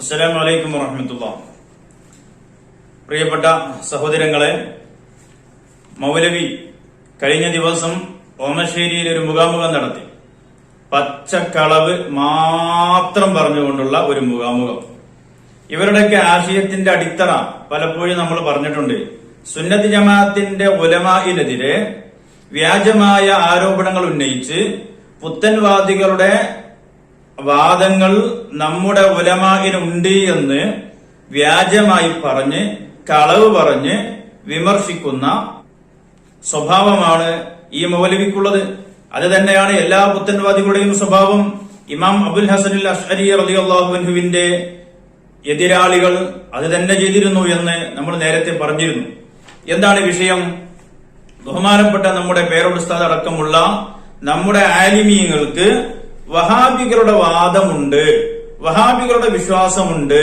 അസ്സലാമു അലൈക്കും വറഹ്മത്തുള്ളാഹി. പ്രിയപ്പെട്ട സഹോദരങ്ങളെ, മൗലവി കഴിഞ്ഞ ദിവസം ഓമശ്ശേരിയിൽ ഒരു മുഖാമുഖം നടത്തി. പച്ചക്കളവ് മാത്രം പറഞ്ഞുകൊണ്ടുള്ള ഒരു മുഖാമുഖം. ഇവരുടെയൊക്കെ ആശയത്തിന്റെ അടിത്തറ പലപ്പോഴും നമ്മൾ പറഞ്ഞിട്ടുണ്ട്. സുന്നത്ത് ജമാഅത്തിന്റെ ഉലമാഇനെതിരെ വ്യാജമായ ആരോപണങ്ങൾ ഉന്നയിച്ച് പുത്തൻവാദികളുടെ വാദങ്ങൾ നമ്മുടെ ഉലമാഇനുണ്ട് എന്ന് വ്യാജമായി പറഞ്ഞ് കളവ് പറഞ്ഞ് വിമർശിക്കുന്ന സ്വഭാവമാണ് ഈ മൗലവിക്കുള്ളത്. അത് തന്നെയാണ് എല്ലാ പുത്തൻവാദികളുടെയും സ്വഭാവം. ഇമാം അബുൽ ഹസൻ അശ്അരി റളിയല്ലാഹു അൻഹുവിന്റെ എതിരാളികൾ അത് തന്നെ ചെയ്തിരുന്നു എന്ന് നമ്മൾ നേരത്തെ പറഞ്ഞിരുന്നു. എന്താണ് വിഷയം? ബഹുമാനപ്പെട്ട നമ്മുടെ പേരോട് ഉസ്താദ് അടക്കമുള്ള നമ്മുടെ ആലിമീങ്ങൾക്ക് വഹാബികളുടെ വാദമുണ്ട്, വഹാബികളുടെ വിശ്വാസമുണ്ട്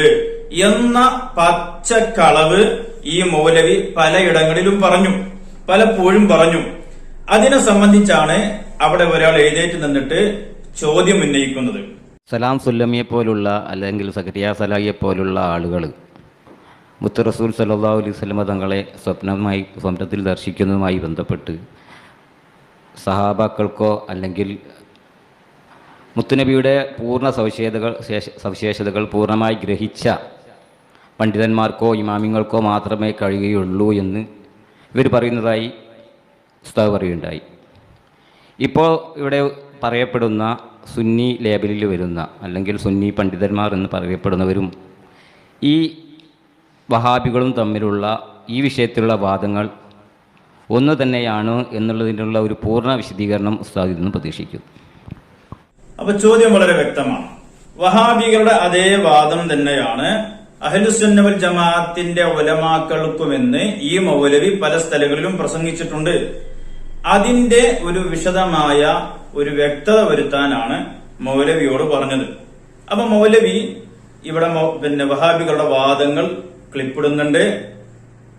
എന്ന പച്ചക്കളവ് ഈ മൗലവി പലയിടങ്ങളിലും പറഞ്ഞു, പലപ്പോഴും പറഞ്ഞു. അതിനെ സംബന്ധിച്ചാണ് അവിടെ ഒരാൾ എഴുന്നേറ്റ് നിന്നിട്ട് ചോദ്യം ഉന്നയിക്കുന്നത്. സലാം സുല്ലമിയെ പോലുള്ള അല്ലെങ്കിൽ സക്കരിയ സലാഹിയെ പോലുള്ള ആളുകൾ മുത്ത് റസൂൽ സല്ലല്ലാഹു അലൈഹി വസല്ലം തങ്ങളെ സ്വപ്നത്തിൽ ദർശിക്കുന്നതുമായി ബന്ധപ്പെട്ട് സഹാബാക്കൾക്കോ അല്ലെങ്കിൽ മുത്തുനബിയുടെ പൂർണ്ണ സവിശേഷതകൾ പൂർണ്ണമായി ഗ്രഹിച്ച പണ്ഡിതന്മാർക്കോ ഇമാമിങ്ങൾക്കോ മാത്രമേ കഴിയുകയുള്ളൂ എന്ന് ഇവർ പറയുന്നതായി ഉസ്താദ് പറയുകയുണ്ടായി. ഇപ്പോൾ ഇവിടെ പറയപ്പെടുന്ന സുന്നി ലേബലിൽ വരുന്ന അല്ലെങ്കിൽ സുന്നി പണ്ഡിതന്മാർ എന്ന് പറയപ്പെടുന്നവരും ഈ വഹാബികളും തമ്മിലുള്ള ഈ വിഷയത്തിലുള്ള വാദങ്ങൾ ഒന്ന് തന്നെയാണ് എന്നുള്ളതിനുള്ള ഒരു പൂർണ്ണ വിശദീകരണം ഉസ്താദിൽ നിന്ന് പ്രതീക്ഷിക്കുന്നു. അപ്പൊ ചോദ്യം വളരെ വ്യക്തമാണ്. വഹാബികളുടെ അതേ വാദം തന്നെയാണ് അഹ്ലുസുന്ന വൽ ജമാഅത്തിന്റെ ഉലമാക്കൾക്കുമെന്ന് ഈ മൗലവി പല സ്ഥലങ്ങളിലും പ്രസംഗിച്ചിട്ടുണ്ട്. അതിന്റെ ഒരു വിശദമായ ഒരു വ്യക്തത വരുത്താനാണ് മൗലവിയോട് പറഞ്ഞത്. അപ്പൊ മൗലവി ഇവിടെ വഹാബികളുടെ വാദങ്ങൾ ക്ലിപ്പിടുന്നുണ്ട്,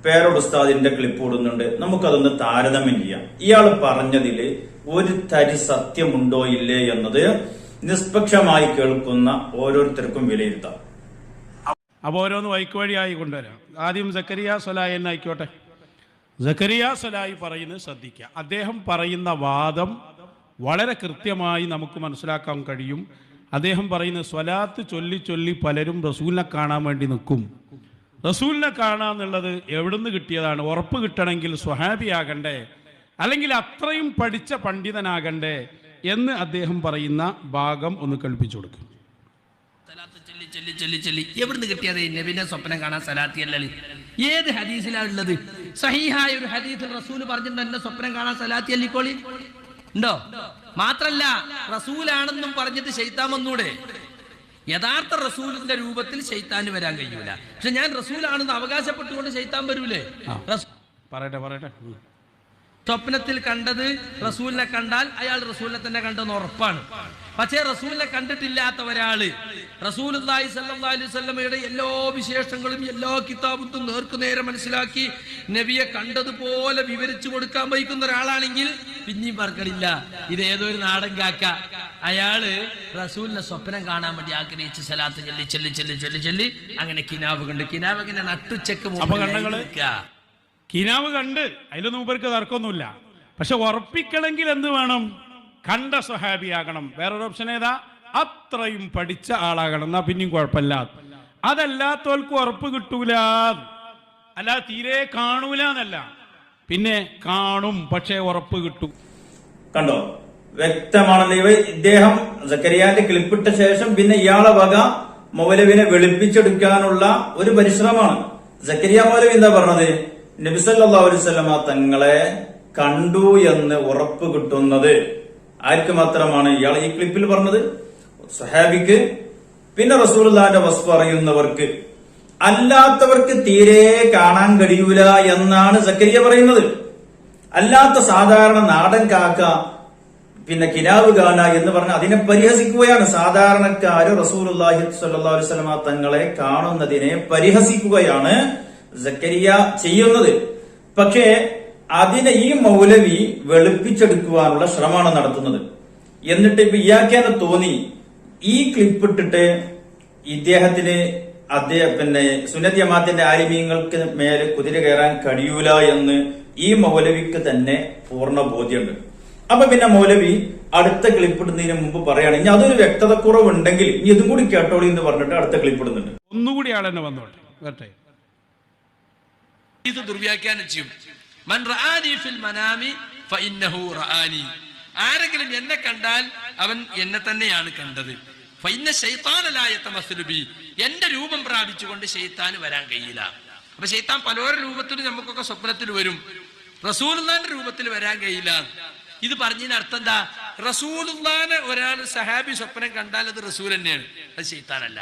പേരോട് ഉസ്താദിന്റെ ക്ലിപ്പ് ഇടുന്നുണ്ട്. നമുക്കതൊന്ന് താരതമ്യം ചെയ്യാം. ഇയാൾ പറഞ്ഞതില് ഒരു തരി സത്യമുണ്ടോ ഇല്ലേ എന്നത് നിഷ്പക്ഷമായി കേൾക്കുന്ന ഓരോരുത്തർക്കും വിലയിരുത്താം. അപ്പോൾ ഓരോന്ന് വഴിക്കുവഴിയായി കൊണ്ടുവരാം. ആദ്യം സക്കരിയ സലാഹി എന്നായിക്കോട്ടെ. സക്കരിയ സലാഹി പറയുന്നത് ശ്രദ്ധിക്കുക. അദ്ദേഹം പറയുന്ന വാദം വളരെ കൃത്യമായി നമുക്ക് മനസ്സിലാക്കാൻ കഴിയും. അദ്ദേഹം പറയുന്ന സ്വലാത്ത് ചൊല്ലി ചൊല്ലി പലരും റസൂലിനെ കാണാൻ വേണ്ടി നിൽക്കും. റസൂലിനെ കാണാന്നുള്ളത് എവിടുന്ന് കിട്ടിയതാണ്? ഉറപ്പ് കിട്ടണമെങ്കിൽ സ്വഹാബിയാകണ്ടേ, അല്ലെങ്കിൽ അത്രയും പഠിച്ച പണ്ഡിതനാകണ്ടേ എന്ന് അദ്ദേഹം പറയുന്ന ഭാഗം ഒന്ന് കേൾപ്പിച്ചു കൊടുക്കും. എവിടുന്ന് കിട്ടിയത്? നബിനെ സ്വപ്നം കാണാൻ സലാത്തിയല്ലേ? ഏത് ഹദീസിലാണ് ഉള്ളത്? സഹീഹായ ഒരു ഹദീസിൽ റസൂൽ പറഞ്ഞിട്ടുണ്ട് എന്നെ സ്വപ്നം കാണാൻ സലാത്തി അല്ലിക്കോളി ഉണ്ടോ? മാത്രല്ല റസൂലാണെന്നും പറഞ്ഞിട്ട് ശൈത്താൻ വന്നൂടെ? യഥാർത്ഥ റസൂലിന്റെ രൂപത്തിൽ ശൈത്താന് വരാൻ കഴിയൂല. പക്ഷെ ഞാൻ റസൂലാണെന്ന് അവകാശപ്പെട്ടുകൊണ്ട് ശൈത്താൻ വരൂലേ? പറയട്ടെ. സ്വപ്നത്തിൽ കണ്ടത് റസൂലിനെ കണ്ടാൽ അയാൾ റസൂലിനെ തന്നെ കണ്ടെന്ന് ഉറപ്പാണ്. പക്ഷേ റസൂലിനെ കണ്ടിട്ടില്ലാത്ത ഒരാള് റസൂലുള്ളാഹി സ്വല്ലല്ലാഹു അലൈഹി വസല്ലമയുടെ എല്ലാ വിശേഷങ്ങളും എല്ലാ കിതാബും നേർക്കുനേരെ മനസ്സിലാക്കി നബിയെ കണ്ടതുപോലെ വിവരിച്ചു കൊടുക്കാൻ വഹിക്കുന്ന ഒരാളാണെങ്കിൽ പിന്നെയും പറക്കണില്ല. ഇതേതോ ഒരു നാടൻ കാക്ക. അയാള് റസൂലിനെ സ്വപ്നം കാണാൻ വേണ്ടി ആഗ്രഹിച്ച് സലാത്ത് ചൊല്ലി ചൊല്ലി ചൊല്ലി ചൊല്ലി ചൊല്ലി അങ്ങനെ കിനാവ് കണ്ട് കിനാവ് ഇങ്ങനെ നട്ടുച്ചക്ക് കിനാവ് കണ്ട് അതിലൊന്നും മൂപ്പർക്ക് തർക്കമൊന്നുമില്ല. പക്ഷെ ഉറപ്പിക്കണമെങ്കിൽ എന്ത് വേണം? കണ്ട സ്വഹാബിയാകണം. വേറൊരു ഓപ്ഷൻ ഏതാ? അത്രയും പഠിച്ച ആളാകണം. എന്നാ പിന്നെയും കുഴപ്പമില്ല. അതല്ലാത്തവർക്ക് ഉറപ്പ് കിട്ടൂല. അല്ല തീരെ കാണൂല എന്നല്ല, പിന്നെ കാണും പക്ഷെ ഉറപ്പ് കിട്ടും. കണ്ടോ, വ്യക്തമാണല്ലോ. ഇദ്ദേഹം സക്കരിയാന്റെ ക്ലിപ്പിട്ട ശേഷം പിന്നെ ഇയാളെ വക മൗലവിനെ വെളുപ്പിച്ചെടുക്കാനുള്ള ഒരു പരിശ്രമമാണ്. സക്കരിയ മൗലവി എന്താ പറഞ്ഞത്? നബി സല്ലല്ലാഹു അലൈഹി വസല്ലമ തങ്ങളെ കണ്ടു എന്ന് ഉറപ്പ് കിട്ടുന്നത് ആർക്ക് മാത്രമാണ്? ഇയാൾ ഈ ക്ലിപ്പിൽ പറഞ്ഞത് സ്വഹാബിക്ക്, പിന്നെ റസൂലുള്ളാഹിന്റെ വസ്ഫ് അറിയുന്നവർക്ക്. അല്ലാത്തവർക്ക് തീരെ കാണാൻ കഴിയൂല എന്നാണ് സക്കരിയ പറയുന്നത്. അല്ലാത്ത സാധാരണ നാടൻ കാക്ക പിന്നെ കിനാവ് കാണ എന്ന് പറഞ്ഞ അതിനെ പരിഹസിക്കുകയാണ്. സാധാരണക്കാര് റസൂലുള്ളാഹി സ്വല്ലല്ലാഹു അലൈഹി വസല്ലമ തങ്ങളെ കാണുന്നതിനെ പരിഹസിക്കുകയാണ് സക്കരിയ ചെയ്യുന്നത്. പക്ഷേ അതിനെ ഈ മൗലവി വെളുപ്പിച്ചെടുക്കുവാനുള്ള ശ്രമമാണ് നടത്തുന്നത്. എന്നിട്ട് ഇപ്പൊ ഇയാൾക്കെന്നെ തോന്നി ഈ ക്ലിപ്പ് ഇട്ടിട്ട് ഇദ്ദേഹത്തിന് അദ്ദേഹം സുന്നത്ത് ജമാഅത്തിന്റെ ആലിമീങ്ങൾക്ക് മേലെ കുതിര കയറാൻ കഴിയൂല എന്ന് ഈ മൗലവിക്ക് തന്നെ പൂർണ്ണ ബോധ്യമുണ്ട്. അപ്പൊ പിന്നെ മൗലവി അടുത്ത ക്ലിപ്പിടുന്നതിന് മുമ്പ് പറയാണ് ഇനി അതൊരു വ്യക്തത കുറവുണ്ടെങ്കിൽ ഇനി ഇതും കൂടി കേട്ടോളി എന്ന് പറഞ്ഞിട്ട് അടുത്ത ക്ലിപ്പിടുന്നുണ്ട്. ഒന്നുകൂടി ആളെന്നെ വന്നോട്ടെ വരട്ടെ. ഇത് ദുർവ്യാഖ്യാനം ചെയ്യും. മൻ റആനി ഫിൽ മനാമി ഫഇന്നഹു റആനി. ആരെങ്കിലും എന്നെ കണ്ടാൽ അവൻ എന്നെ തന്നെയാണ് കണ്ടത്. ഫഇന്ന ശൈത്താന ലാ യതമസ്സലു ബി. എന്റെ രൂപം പ്രാപിച്ചുകൊണ്ട് ശൈത്താന് വരാൻ കഴിയില്ല. അപ്പൊ ശൈത്താൻ പലവരുടെ രൂപത്തിൽ നമുക്കൊക്കെ സ്വപ്നത്തിൽ വരും, റസൂലുള്ളാഹിന്റെ രൂപത്തിൽ വരാൻ കഴിയില്ല. ഇത് പറഞ്ഞതിന് അർത്ഥം എന്താ? റസൂലുള്ളാഹിനെ ഒരാൾ സഹാബി സ്വപ്നം കണ്ടാൽ അത് റസൂൽ തന്നെയാണ്, അത് ശൈത്താനല്ല.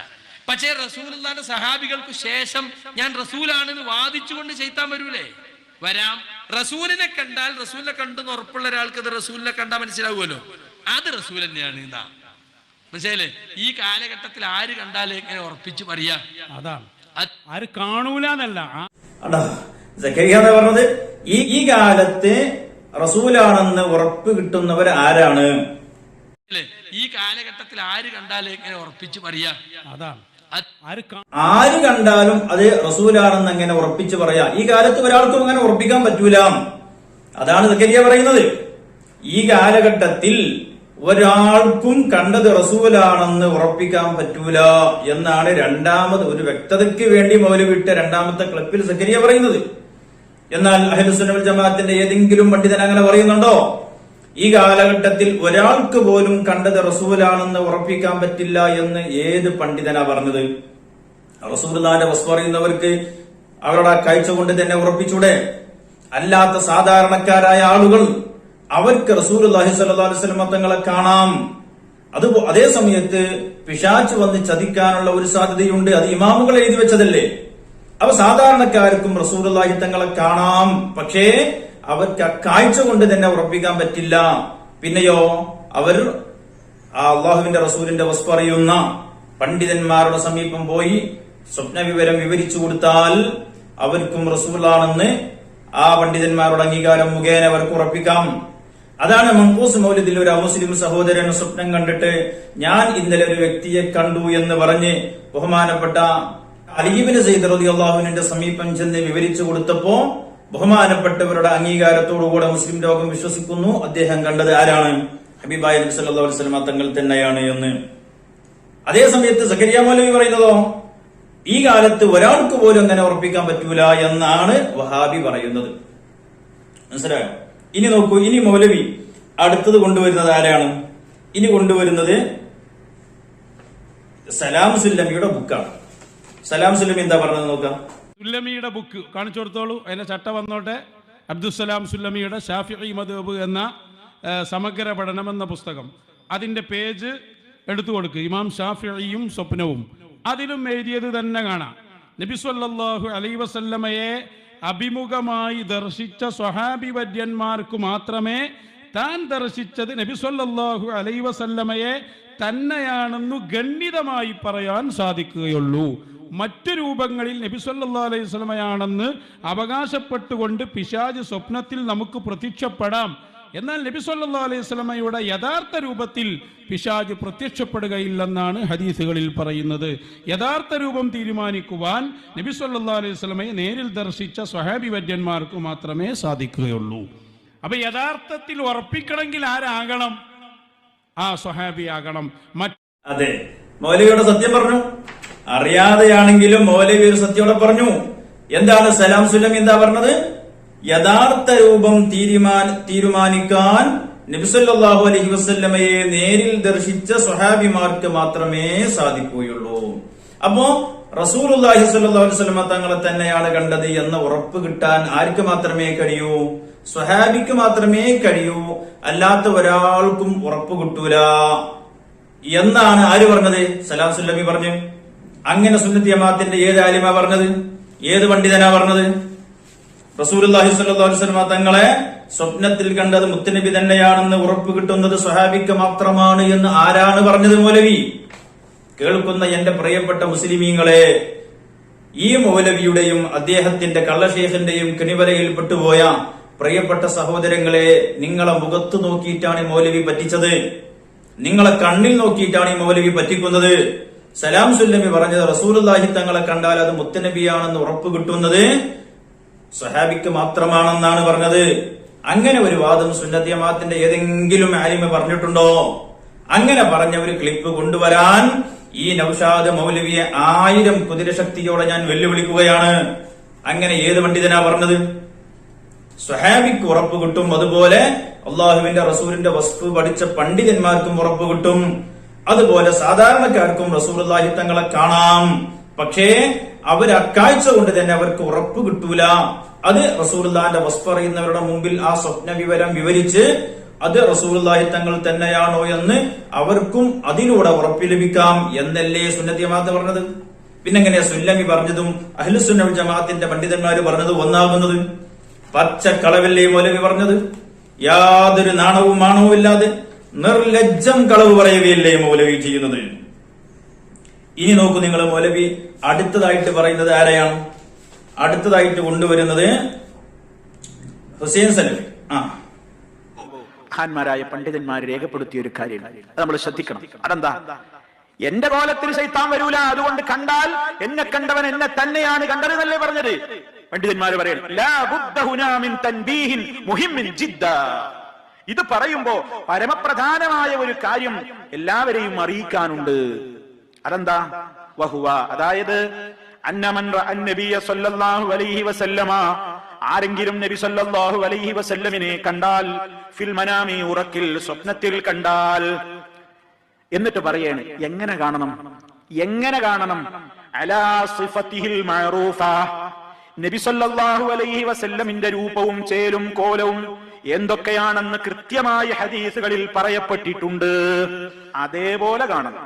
പക്ഷേ റസൂലുള്ളാഹിന്റെ സഹാബികൾക്ക് ശേഷം ഞാൻ റസൂലാണെന്ന് വാദിച്ചുകൊണ്ട് ശൈത്താൻ വരൂലേ? വരാം. റസൂലിനെ കണ്ടാൽ റസൂലിനെ കണ്ടെന്ന് ഉറപ്പുള്ള ഒരാൾക്ക് അത് റസൂലിനെ കണ്ടാൽ മനസ്സിലാവുമല്ലോ, അത് റസൂൽ തന്നെയാണ്. എന്താ മനസ്സിലായില്ലേ? ഈ കാലഘട്ടത്തിൽ ആര് കണ്ടാലും എങ്ങനെ ഉറപ്പിച്ച് പറയാ? അതാണ് ആര് കാണൂല എന്നല്ല പറഞ്ഞത്. ഈ കാലത്ത് റസൂലാണെന്ന് ഉറപ്പ് കിട്ടുന്നവർ ആരാണ്? ഈ കാലഘട്ടത്തിൽ ആര് കണ്ടാലും എങ്ങനെ ഉറപ്പിച്ച് പറയാ? അതാണ് ആര് കണ്ടാലും അത് റസൂലാണെന്ന് എങ്ങനെ ഉറപ്പിച്ച് പറയാ? ഈ കാലത്ത് ഒരാൾക്കും അങ്ങനെ ഉറപ്പിക്കാൻ പറ്റൂല. അതാണ് സക്കരിയ പറയുന്നത്. ഈ കാലഘട്ടത്തിൽ ഒരാൾക്കും കണ്ടത് റസൂലാണെന്ന് ഉറപ്പിക്കാൻ പറ്റൂല എന്നാണ് രണ്ടാമത് ഒരു വ്യക്തതയ്ക്ക് വേണ്ടി മൗലവിട്ട രണ്ടാമത്തെ ക്ലിപ്പിൽ സക്കരിയ പറയുന്നത്. എന്നാൽ അഹ്ലുസുന്നത്ത് വൽ ജമാഅത്തിന്റെ ഏതെങ്കിലും പണ്ഡിതൻ അങ്ങനെ പറയുന്നുണ്ടോ? ഈ കാലഘട്ടത്തിൽ ഒരാൾക്ക് പോലും കണ്ടത് റസൂലാണെന്ന് ഉറപ്പിക്കാൻ പറ്റില്ല എന്ന് ഏത് പണ്ഡിതനാ പറഞ്ഞത്? റസൂലുള്ളാഹിന്റെ വസ്ഫ് പറയുന്നവർക്ക് അവരുടെ കാഴ്ച കൊണ്ട് തന്നെ ഉറപ്പിച്ചൂടെ? അല്ലാത്ത സാധാരണക്കാരായ ആളുകൾ അവർക്ക് റസൂലുള്ളാഹി സ്വല്ലല്ലാഹു അലൈഹി വസല്ലം തങ്ങളെ കാണാം. അതേ സമയത്ത് പിശാച് വന്ന് ചതിക്കാനുള്ള ഒരു സാധ്യതയുണ്ട്. അത് ഇമാമുകൾ എഴുതി വെച്ചതല്ലേ? അവ സാധാരണക്കാർക്കും റസൂലുള്ളാഹി തങ്ങളെ കാണാം, പക്ഷേ അവർക്ക് കാഴ്ച കൊണ്ട് തന്നെ ഉറപ്പിക്കാൻ പറ്റില്ല. പിന്നെയോ അവർ അള്ളാഹുവിന്റെ റസൂലിന്റെ വസ്ഫ് പറയുന്ന പണ്ഡിതന്മാരുടെ സമീപം പോയി സ്വപ്ന വിവരം വിവരിച്ചു കൊടുത്താൽ അവർക്കും റസൂലാണെന്ന് ആ പണ്ഡിതന്മാരുടെ അംഗീകാരം മുഖേന അവർക്ക് ഉറപ്പിക്കാം. അതാണ് മൻഖൂസ് മൗലിദിൽ ഒരു അമുസ്ലിം സഹോദരൻ സ്വപ്നം കണ്ടിട്ട് ഞാൻ ഇന്നലെ ഒരു വ്യക്തിയെ കണ്ടു എന്ന് പറഞ്ഞ് ബഹുമാനപ്പെട്ട അലി ഇബ്നു സയ്യിദ് റളിയല്ലാഹു അൻഹുവിന്റെ സമീപം ചെന്ന് വിവരിച്ചു കൊടുത്തപ്പോ ബഹുമാനപ്പെട്ടവരുടെ അംഗീകാരത്തോടുകൂടെ മുസ്ലിം ലോകം വിശ്വസിക്കുന്നു അദ്ദേഹം കണ്ടത് ആരാണ്? ഹബീബായ നബി സല്ലല്ലാഹു അലൈഹി വസല്ലം തങ്ങൾ തന്നെയാണ് എന്ന്. അതേ സമയത്ത് സക്കരിയ മൗലവി പറയുന്നതോ ഈ കാലത്ത് ഒരാൾക്ക് പോലും അങ്ങനെ ഉറപ്പിക്കാൻ പറ്റൂല എന്നാണ് വഹാബി പറയുന്നത്. മനസ്സിലായോ? ഇനി നോക്കൂ, ഇനി മൗലവി അടുത്തത് കൊണ്ടുവരുന്നത് ആരാണ്? ഇനി കൊണ്ടുവരുന്നത് സലാം സുല്ലമിയുടെ ബുക്കാണ്. സലാം സുല്ലമി എന്താ പറഞ്ഞത് നോക്കാം. സുല്ലമിയുടെ ബുക്ക് കാണിച്ചു കൊടുത്തോളൂ. അതിന്റെ ചട്ട വന്നോട്ടെ. അബ്ദുസ്സലാം സുല്ലമിയുടെ ഷാഫിഈ മദ്ഹബ് എന്ന സമഗ്ര പഠനം എന്ന പുസ്തകം, അതിന്റെ പേജ് എടുത്തു കൊടുക്കുക. ഇമാം ഷാഫിഈയും സ്വപ്നവും അതിലും എഴുതിയത് തന്നെ കാണാം. നബി സല്ലല്ലാഹു അലൈഹി വസല്ലമയെ അഭിമുഖമായി ദർശിച്ച സ്വഹാബി വര്യന്മാർക്ക് മാത്രമേ താൻ ദർശിച്ചത് നബി സല്ലല്ലാഹു അലൈഹി വസല്ലമയെ തന്നെയാണെന്നു ഗണ്ഡിതമായി പറയാൻ സാധിക്കുകയുള്ളൂ. മറ്റു രൂപങ്ങളിൽ നബി സല്ലല്ലാഹു അലൈഹി വസല്ലമയാണെന്ന് അവകാശപ്പെട്ടുകൊണ്ട് പിശാച് സ്വപ്നത്തിൽ നമുക്ക് പ്രത്യക്ഷപ്പെടാം. എന്നാൽ നബി സല്ലല്ലാഹു അലൈഹി വസല്ലമയുടെ യഥാർത്ഥ രൂപത്തിൽ പിശാച് പ്രത്യക്ഷപ്പെടുകയില്ലെന്നാണ് ഹദീസുകളിൽ പറയുന്നത്. യഥാർത്ഥ രൂപം തീരുമാനിക്കുവാൻ നബി സല്ലല്ലാഹു അലൈഹി വസല്ലമയെ നേരിൽ ദർശിച്ച സ്വഹാബി വര്യന്മാർക്ക് മാത്രമേ സാധിക്കുകയുള്ളൂ. അപ്പൊ യഥാർത്ഥത്തിൽ ഉറപ്പിക്കണമെങ്കിൽ ആരാകണം? ആ സ്വഹാബി ആകണം. അതെ, മൗലവിയുടെ സത്യം പറഞ്ഞു. അറിയാതെയാണെങ്കിലും മൗലവി ഒരു സത്യോടെ പറഞ്ഞു. എന്താണ് സലാം സുല്ലമി എന്താ പറഞ്ഞത്? യഥാർത്ഥ രൂപം തീരുമാനിക്കാൻ നബി സല്ലല്ലാഹു അലൈഹി വസല്ലമയെ നേരിൽ ദർശിച്ച സ്വഹാബിമാർക്ക് മാത്രമേ സാധിക്കുകയുള്ളൂ. അപ്പോ റസൂലുള്ളാഹി സ്വല്ലല്ലാഹു അലൈഹി വസല്ലമ തങ്ങളെ തന്നെയാണ് കണ്ടത് എന്ന ഉറപ്പ് കിട്ടാൻ ആർക്ക് മാത്രമേ കഴിയൂ? സ്വഹാബിക്ക് മാത്രമേ കഴിയൂ. അല്ലാത്ത ഒരാൾക്കും ഉറപ്പ് കിട്ടൂല എന്നാണ് ആര് പറഞ്ഞത്? സലാം സുല്ലമി പറഞ്ഞു. അങ്ങനെ സുന്നത്ത് ജമാഅത്തിന്റെ ഏത് ആലിമാ പറഞ്ഞത്? ഏത് പണ്ഡിതനാ പറഞ്ഞത്? റസൂലുള്ളാഹി സ്വല്ലല്ലാഹു അലൈഹി വസല്ലം തങ്ങളെ സ്വപ്നത്തിൽ കണ്ടത് മുത്തുനബി തന്നെയാണെന്ന് ഉറപ്പ് കിട്ടുന്നത് സ്വഹാബിക്ക് മാത്രമാണ് എന്ന് ആരാണ് പറഞ്ഞത്? മൗലവി. കേൾക്കുന്ന എന്റെ പ്രിയപ്പെട്ട മുസ്ലിമീങ്ങളെ, ഈ മൗലവിയുടെയും അദ്ദേഹത്തിന്റെ കള്ളശേഖന്റെയും കെണിവലയിൽ പെട്ടുപോയ പ്രിയപ്പെട്ട സഹോദരങ്ങളെ, നിങ്ങളെ മുഖത്ത് നോക്കിയിട്ടാണ് ഈ മൗലവി പറ്റിച്ചത്. നിങ്ങളെ കണ്ണിൽ നോക്കിയിട്ടാണ് ഈ മൗലവി പറ്റിക്കുന്നത്. സലാം സുല്ലമി പറഞ്ഞത് റസൂലുള്ളാഹി തങ്ങളെ കണ്ടാൽ അത് മുത്തനബിയാണെന്ന് ഉറപ്പ് കിട്ടുന്നത് സ്വഹാബിക്ക് മാത്രമാണെന്നാണ് പറഞ്ഞത്. അങ്ങനെ ഒരു വാദം സുന്നത്ത് ജമാഅത്തിന്റെ ഏതെങ്കിലും ആലിമ പറഞ്ഞിട്ടുണ്ടോ? അങ്ങനെ പറഞ്ഞ ഒരു ക്ലിപ്പ് കൊണ്ടുവരാൻ ഈ നൗഷാദ് മൗലവിയെ 1000 കുതിരശക്തിയോടെ ഞാൻ വെല്ലുവിളിക്കുകയാണ്. അങ്ങനെ ഏത് പണ്ഡിതനാ പറഞ്ഞത്? സ്വഹാബിക്ക് ഉറപ്പ് കിട്ടും, അതുപോലെ അള്ളാഹുവിന്റെ റസൂലിന്റെ വസ്തു പഠിച്ച പണ്ഡിതന്മാർക്കും ഉറപ്പ് കിട്ടും, അതുപോലെ സാധാരണക്കാർക്കും റസൂലുള്ളാഹി തങ്ങളെ കാണാം. പക്ഷേ അവരക്കാഴ്ച കൊണ്ട് തന്നെ അവർക്ക് ഉറപ്പ് കിട്ടൂല. അത് റസൂലുള്ളാഹിന്റെ വസ്തു പറയുന്നവരുടെ മുമ്പിൽ ആ സ്വപ്ന വിവരം വിവരിച്ച് അത് റസൂലുള്ളാഹി തങ്ങൾ തന്നെയാണോ എന്ന് അവർക്കും അതിലൂടെ ഉറപ്പ് ലഭിക്കാം എന്നല്ലേ സുന്നത്ത് ജമാഅത്ത് പറഞ്ഞത്? പിന്നെങ്ങനെയാ സുല്ലമി പറഞ്ഞതും അഹ്ലുസുന്ന വൽ ജമാഅത്തിന്റെ പണ്ഡിതന്മാര് പറഞ്ഞത് ഒന്നാകുന്നത്? പച്ചക്കളവല്ലേ മൗലവി പറഞ്ഞത്? യാതൊരു നാണവും മാണവും ഇല്ലാതെ നിർലജ്ജം കളവ് പറയുകയല്ലേ മൗലവി ചെയ്യുന്നത്? ഇനി നോക്കൂ നിങ്ങൾ, മൗലവി അടുത്തതായിട്ട് പറയുന്നത് ആരെയാണ്? അടുത്തതായിട്ട് കൊണ്ടുവരുന്നത് ഹുസൈൻ സലഫി. മഹാന്മാരായ പണ്ഡിതന്മാർ രേഖപ്പെടുത്തിയ ഒരു കാര്യമാണ്, അത് നമ്മൾ ശ്രദ്ധിക്കണം. അതെന്താ? എന്റെ കോലത്തിൽ ശൈത്താൻ വരൂല, അതുകൊണ്ട് കണ്ടാൽ എന്നെ കണ്ടവൻ എന്നെ തന്നെയാണ് കണ്ടത് എന്നല്ലേ പറഞ്ഞത്? പണ്ഡിതന്മാർ പറയണം, ഇത് പറയുമ്പോ പരമപ്രധാനമായ ഒരു കാര്യം എല്ലാവരെയും അറിയിക്കാനുണ്ട്. അതെന്താ? വഹുവ, അതായത് ആരെങ്കിലും നബി സല്ലല്ലാഹു അലൈഹി വസല്ലമിനെ കണ്ടാൽ ഫിൽ മനാമി, ഉറക്കിൽ സ്വപ്നത്തിൽ കണ്ടാൽ, എന്നിട്ട് പറയാണ് എങ്ങനെ കാണണം? എങ്ങനെ കാണണം? അലാ സിഫത്തിഹിൽ മഅറൂഫ, നബി സല്ലല്ലാഹു അലൈഹി വസല്ലമിന്റെ രൂപവും ചേലും കോലവും എന്തൊക്കെയാണെന്ന് കൃത്യമായ ഹദീസുകളിൽ പറയപ്പെട്ടിട്ടുണ്ട്. അതേപോലെ കാണണം,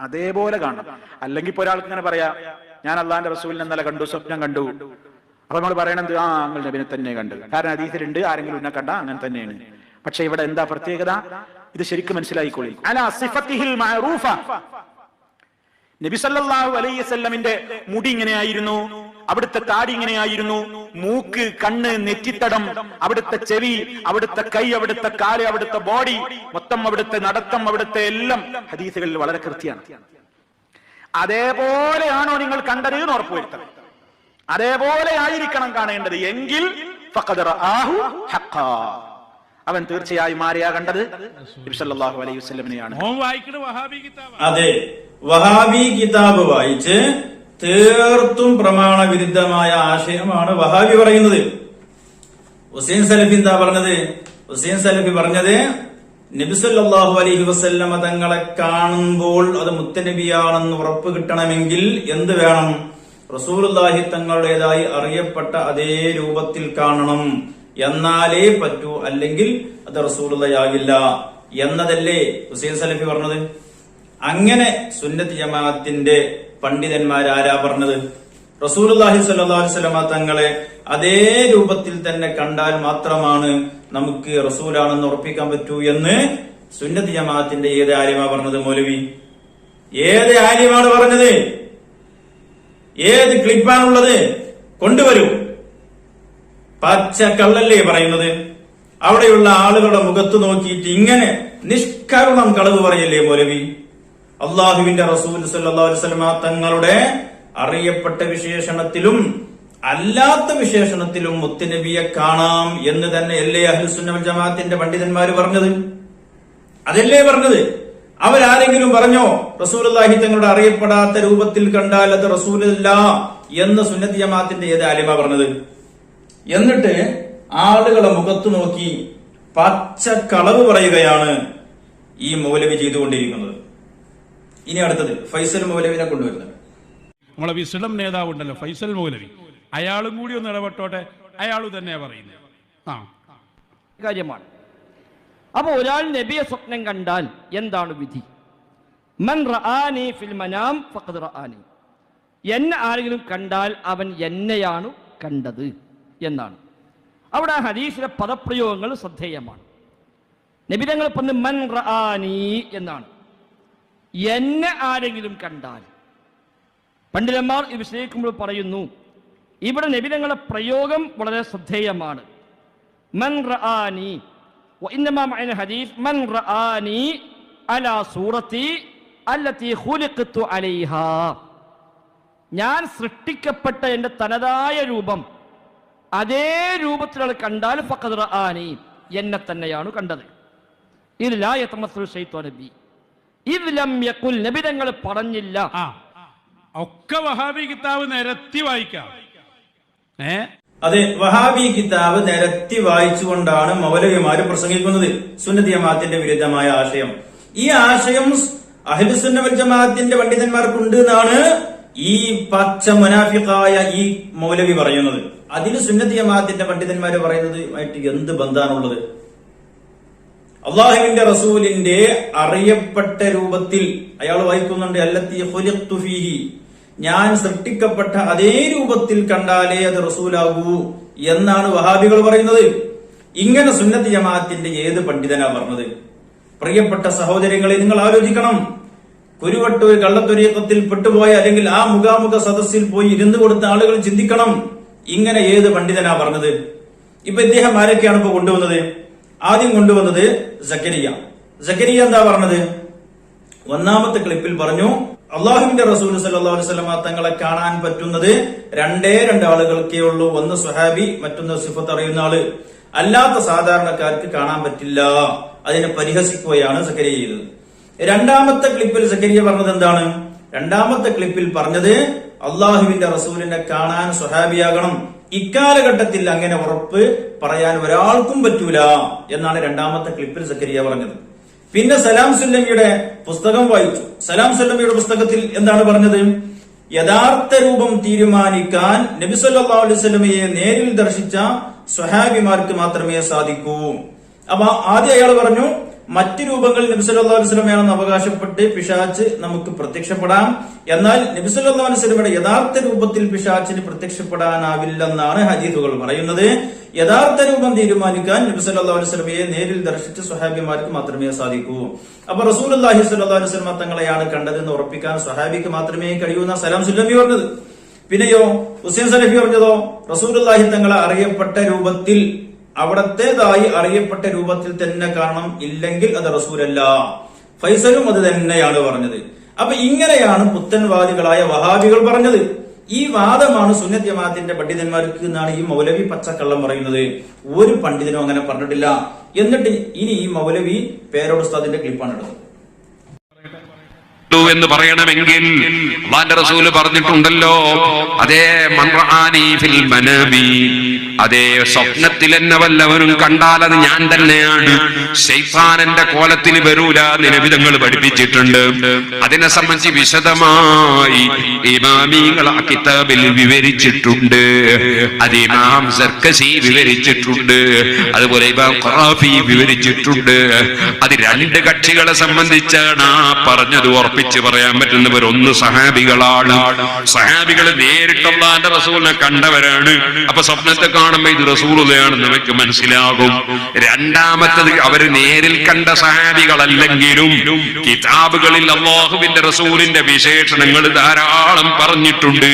അതേപോലെ കാണണം. അല്ലെങ്കിൽ ഇപ്പൊ ഒരാൾക്ക് ഇങ്ങനെ പറയാ, ഞാൻ അള്ളാന്റെ റസൂലിനെ ഇന്നലെ കണ്ടു, സ്വപ്നം കണ്ടു. അപ്പൊ നമ്മൾ പറയണത് നിങ്ങൾ നബിനെ തന്നെ കണ്ടു. കാരണം ഹദീസിലുണ്ട് ആരെങ്കിലും എന്നെ കണ്ട അങ്ങനെ തന്നെയാണ്. പക്ഷെ ഇവിടെ എന്താ പ്രത്യേകത? ഇത് ശരിക്കും മനസ്സിലായിക്കൊള്ളി. അലാ സിഫത്തിഹിൽ മഅറൂഫ, നബി സല്ലല്ലാഹു അലൈഹി വസല്ലമിന്റെ മുടി ഇങ്ങനെയായിരുന്നു, അവിടുത്തെ താടി ഇങ്ങനെയായിരുന്നു, മൂക്ക്, കണ്ണ്, നെറ്റിത്തടം, അവിടുത്തെ ചെവി, അവിടുത്തെ കൈ, അവിടുത്തെ കാല്, അവിടുത്തെ ബോഡി മൊത്തം, അവിടുത്തെ നടത്തം, അവിടുത്തെ എല്ലാം ഹദീസുകളിൽ വളരെ കൃത്യമാണ്. അതേപോലെയാണോ നിങ്ങൾ കണ്ടത് എന്ന് ഉറപ്പുവരുത്തണം. അതേപോലെ ആയിരിക്കണം കാണേണ്ടത്. എങ്കിൽ ഫഖദ് റആഹു ഹഖ്ഖാ, അവൻ തീർച്ചയായും ആരെയാ കണ്ടത്? നബി സല്ലല്ലാഹു അലൈഹി വസല്ലമിനെയാണ്. അതെ, വഹാബി കിതാബ് വായിച്ച് തീർത്തും പ്രമാണ വിരുദ്ധമായ ആശയമാണ് വഹാബി പറയുന്നത്. ഹുസൈൻ സലഫി എന്താ പറഞ്ഞത്? ഹുസൈൻ സലഫി പറഞ്ഞത് നബി സല്ലല്ലാഹു അലൈഹി വസല്ലമ തങ്ങളെ കാണുമ്പോൾ അത് മുത്തനബിയാണെന്ന് ഉറപ്പ് കിട്ടണമെങ്കിൽ എന്ത് വേണം? റസൂലുള്ളാഹി തങ്ങളുടേതായി അറിയപ്പെട്ട അതേ രൂപത്തിൽ കാണണം, എന്നാലേ പറ്റൂ, അല്ലെങ്കിൽ അത് റസൂലുള്ളാഹിയാകില്ല എന്നതല്ലേ ഹുസൈൻ സലഫി പറഞ്ഞത്? അങ്ങനെ സുന്നത്ത് ജമാഅത്തിന്റെ പണ്ഡിതന്മാരാരാ പറഞ്ഞത്? റസൂലുള്ളാഹി സ്വല്ലല്ലാഹു അലൈഹി വസല്ലമ തങ്ങളെ അതേ രൂപത്തിൽ തന്നെ കണ്ടാൽ മാത്രമാണ് നമുക്ക് റസൂലാണെന്ന് ഉറപ്പിക്കാൻ പറ്റൂ എന്ന് സുന്നത്ത് ജമാഅത്തിന്റെ ഏത് ആലിമാ പറഞ്ഞത്? മൗലവി ഏത് ആലിമാണ് പറഞ്ഞത്? ഏത് ക്ലിപ്പാണുള്ളത്? കൊണ്ടുവരൂ. പച്ച കള്ളല്ലേ പറയുന്നത്? അവിടെയുള്ള ആളുകളുടെ മുഖത്ത് നോക്കിയിട്ട് ഇങ്ങനെ നിഷ്കരുണം കളവ് പറയല്ലേ മൗലവി? അള്ളാഹുവിന്റെ റസൂൽ സല്ലല്ലാഹു അലൈഹി വസല്ലമ തങ്ങളുടെ അറിയപ്പെട്ട വിശേഷണത്തിലും അല്ലാത്ത വിശേഷണത്തിലും മുത്തുനബിയെ കാണാം എന്ന് തന്നെ അല്ലേ അഹ്ലുസുന്ന വൽ ജമാഅത്തിന്റെ പണ്ഡിതന്മാര് പറഞ്ഞത്? അതല്ലേ പറഞ്ഞത്? അവരാരെങ്കിലും പറഞ്ഞോ റസൂലുള്ളാഹി തങ്ങളുടെ അറിയപ്പെടാത്ത രൂപത്തിൽ കണ്ടാൽ അത് റസൂലല്ല എന്ന് സുന്നത്ത് ജമാഅത്തിന്റെ ഏത് ആലിമ പറഞ്ഞത്? എന്നിട്ട് ആളുകളെ മുഖത്ത് നോക്കി പച്ച കളവ് പറയുകയാണ് ഈ മൗലവി ചെയ്തുകൊണ്ടിരിക്കുന്നത്. ഇനി അടുത്തത് ഫൈസൽ മൗലവിനെ കൊണ്ടുവരുന്നത്. നമ്മളെ വിസ്ഡം നേതാവ് ഉണ്ടല്ലോ ഫൈസൽ മൗലവി, അയാളും കൂടി ഒന്ന് ഇടപെട്ടോട്ടെ. അയാളും തന്നെയാ പറയുന്നത് കാര്യമാണ്. അപ്പൊ ഒരാൾ നബിയെ സ്വപ്നം കണ്ടാൽ എന്താണ് വിധി? മൻ റആനി ഫിൽ മനാം ഫഖദ് റആനി, എന്നെ ആരെങ്കിലും കണ്ടാൽ അവൻ എന്നെയാണ് കണ്ടത് എന്നാണ്. അവിടെ ഹദീസിലെ പദപ്രയോഗങ്ങൾ ശ്രദ്ധേയമാണ്. നബി തങ്ങൾ പറഞ്ഞ മൻ റആനി എന്നാണ്. എന്നെ ആരെങ്കിലും കണ്ടാൽ, പണ്ഡിതന്മാർ ഇത് വിശദീകരിക്കുമ്പോൾ പറയുന്നു, ഇവിടെ നബി തങ്ങളുടെ പ്രയോഗം വളരെ ശ്രദ്ധേയമാണ്. മൻ റആനി വഇന്നമാ മഅന ഹദീസ് മൻ റആനി അലാ സൂറത്തി അല്ലത്തി ഖുലിഖ്തു അലൈഹാ, ഞാൻ സൃഷ്ടിക്കപ്പെട്ട എൻ്റെ തനതായ രൂപം അതേ രൂപത്തിലുള്ള കണ്ടാൽ ഫഖദ് റആനി, എന്നെ തന്നെയാണ് കണ്ടത്. ഇത് ലാ യതമസ്സലു ശൈത്വാനു ബി, ഇദ് ലം യഖുൽ, നബി തങ്ങൾ പറഞ്ഞില്ല. ഒക്കെ വഹാബി കിതാബ് നിരത്തി വായിക്കാം. അതെ, വഹാബി കിതാബ് നിരത്തി വായിച്ചുകൊണ്ടാണ് മൗലവിമാര് പ്രസംഗിക്കുന്നത് സുന്നത്തി ജമാഅത്തിന്റെ വിരുദ്ധമായ ആശയം. ഈ ആശയം അഹ്ലുസുന്ന വൽ ജമാഅത്തിന്റെ പണ്ഡിതന്മാർക്കുണ്ട് എന്നാണ് ഈ പച്ച മുനാഫിഖായ ഈ മൗലവി പറയുന്നത്. അതിന് സുന്നത്തി ജമാഅത്തിന്റെ പണ്ഡിതന്മാര് പറയുന്നതുമായിട്ട് എന്ത് ബന്ധാണുള്ളത്? അള്ളാഹുവിന്റെ റസൂലിന്റെ അറിയപ്പെട്ട രൂപത്തിൽ അയാൾ വായിക്കുന്നുണ്ട്, അല്ലത്തി ഖുലിഖ്തു ഫീഹി, ഞാൻ സൃഷ്ടിക്കപ്പെട്ട അതേ രൂപത്തിൽ കണ്ടാലേ അത് റസൂലാകൂ എന്നാണ് വഹാബികൾ പറയുന്നത്. ഇങ്ങനെ സുന്നത്തി ജമാഅത്തിന്റെ ഏത് പണ്ഡിതനാ പറഞ്ഞത്? പ്രിയപ്പെട്ട സഹോദരങ്ങളെ, നിങ്ങൾ ആലോചിക്കണം. കുരുവട്ടൂർ കള്ളത്തൊരീക്കത്തിൽ പെട്ടുപോയ അല്ലെങ്കിൽ ആ മുഖാമുഖ സദസ്സിൽ പോയി ഇരുന്നു കൊടുത്ത ആളുകൾ ചിന്തിക്കണം, ഇങ്ങനെ ഏത് പണ്ഡിതനാ പറഞ്ഞത്? ഇപ്പൊ ഇദ്ദേഹം ആരൊക്കെയാണ് ഇപ്പൊ കൊണ്ടുവന്നത്? ആദ്യം കൊണ്ടുവന്നത് സക്കരിയ എന്താ പറഞ്ഞത്? ഒന്നാമത്തെ ക്ലിപ്പിൽ പറഞ്ഞു, അള്ളാഹുവിന്റെ റസൂൽ സല്ലല്ലാഹു അലൈഹി വസല്ലമ തങ്ങളെ കാണാൻ പറ്റുന്നത് രണ്ട് ആളുകൾക്കേ ഉള്ളൂ. ഒന്ന് സ്വഹാബി, മറ്റൊന്ന് സിഫത്ത് അറിയുന്ന ആള്. അല്ലാത്ത സാധാരണക്കാർക്ക് കാണാൻ പറ്റില്ല. അതിനെ പരിഹസിക്കുകയാണ് സക്കരിയ ചെയ്തത്. രണ്ടാമത്തെ ക്ലിപ്പിൽ സക്കരിയ പറഞ്ഞത് എന്താണ്? രണ്ടാമത്തെ ക്ലിപ്പിൽ പറഞ്ഞത് അള്ളാഹുവിന്റെ റസൂലിനെ കാണാൻ സ്വഹാബിയാകണം, ഇക്കാലഘട്ടത്തിൽ അങ്ങനെ ഉറപ്പ് പറയാൻ ഒരാൾക്കും പറ്റൂല എന്നാണ് രണ്ടാമത്തെ ക്ലിപ്പിൽ സക്കരിയ പറഞ്ഞത്. പിന്നെ സലാം സുല്ലമിയുടെ പുസ്തകം വായിച്ചു. സലാം സുല്ലമിയുടെ പുസ്തകത്തിൽ എന്താണ് പറഞ്ഞത്? യഥാർത്ഥ രൂപം തീരുമാനിക്കാൻ നബി സല്ലല്ലാഹു അലൈഹി വസല്ലമയെ നേരിൽ ദർശിച്ച സ്വഹാബിമാർക്ക് മാത്രമേ സാധിക്കൂ. അപ്പൊ ആദ്യം അയാൾ പറഞ്ഞു, മറ്റു രൂപങ്ങൾ നബി സല്ലല്ലാഹു അലൈഹി വസല്ലമയാണെന്ന് അവകാശപ്പെട്ട് പിശാച്ച് നമുക്ക് പ്രത്യക്ഷപ്പെടാം, എന്നാൽ നബി സല്ലല്ലാഹു അലൈഹി വസല്ലമയുടെ യഥാർത്ഥ രൂപത്തിൽ പിശാച്ചിന് പ്രത്യക്ഷപ്പെടാനാവില്ലെന്നാണ് ഹദീസുകൾ പറയുന്നത്. യഥാർത്ഥ രൂപം തീരുമാനിക്കാൻ നബി സല്ലല്ലാഹു അലൈഹി വസല്ലമയെ നേരിൽ ദർശിച്ച സ്വഹാബിമാർക്ക് മാത്രമേ സാധിക്കൂ. അപ്പൊ റസൂലുള്ളാഹി സ്വല്ലല്ലാഹു അലൈഹി വസല്ലമ തങ്ങളെയാണ് കണ്ടതെന്ന് ഉറപ്പിക്കാൻ സ്വഹാബിക്ക് മാത്രമേ കഴിയൂന്ന സലാം സുല്ലമി പറഞ്ഞത്. പിന്നെയോ ഹുസൈൻ സലഫി പറഞ്ഞതോ, റസൂലുള്ളാഹി തങ്ങളെ അറിയപ്പെട്ട രൂപത്തിൽ, അവിടത്തേതായി അറിയപ്പെട്ട രൂപത്തിൽ തന്നെ കാണണം, ഇല്ലെങ്കിൽ അത് റസൂലല്ല. ഫൈസലും അത് തന്നെയാണ് പറഞ്ഞത്. അപ്പൊ ഇങ്ങനെയാണ് പുത്തൻവാദികളായ വഹാബികൾ പറഞ്ഞത്. ഈ വാദമാണ് സുന്നത്ത് ജമാഅത്തിന്റെ പണ്ഡിതന്മാർക്ക് എന്നാണ് ഈ മൗലവി പച്ചക്കള്ളം പറയുന്നത്. ഒരു പണ്ഡിതനും അങ്ങനെ പറഞ്ഞിട്ടില്ല. എന്നിട്ട് ഇനി ഈ മൗലവി പേരോട് ഉസ്താദിന്റെ ക്ലിപ്പാണ് എടുത്തത്. എന്ന് പറയണമെങ്കിൽ അല്ലാഹുവിന്റെ റസൂൽ പറഞ്ഞിട്ടുണ്ടല്ലോ, അതേ മൻ റആനി ഫിൽ മനാബി, അതേ സ്വപ്നത്തിൽ എന്നെ വല്ലവനും കണ്ടാൽ അത് ഞാൻ തന്നെയാണ്, ശൈത്താനന്റെ കോലത്തിൽ വരൂല എന്ന് നബി തങ്ങൾ പഠിപ്പിച്ചിട്ടുണ്ട്. അതിനെ സംബന്ധിച്ച് വിശദമായി ഇമാമികൾ ആ കിതാബിൽ വിവരിച്ചിട്ടുണ്ട്. അത് ഇമാം സർക്കസി വിവരിച്ചിട്ടുണ്ട്, അതുപോലെ ഇമാം ഖറാഫി വിവരിച്ചിട്ടുണ്ട്. അത് രണ്ട് കക്ഷികളെ സംബന്ധിച്ചാണ് പറഞ്ഞത്. ഉറപ്പിച്ച് പറയാൻ പറ്റുന്നവർ ഒന്ന് സഹാബികളാണ്. സഹാബികൾ നേരിട്ട് അല്ലാഹുവിന്റെ റസൂലിനെ കണ്ടവരാണ്. അപ്പൊ സ്വപ്നത്തെ കാണുമ്പോ ഇത് റസൂലുള്ളയാണെന്ന് നമുക്ക് മനസ്സിലാകും. രണ്ടാമത്തത്, അവര് നേരിൽ കണ്ട സഹാബികളല്ലെങ്കിലും കിതാബുകളിൽ അല്ലാഹുവിന്റെ റസൂലിന്റെ വിശേഷണങ്ങൾ ധാരാളം പറഞ്ഞിട്ടുണ്ട്.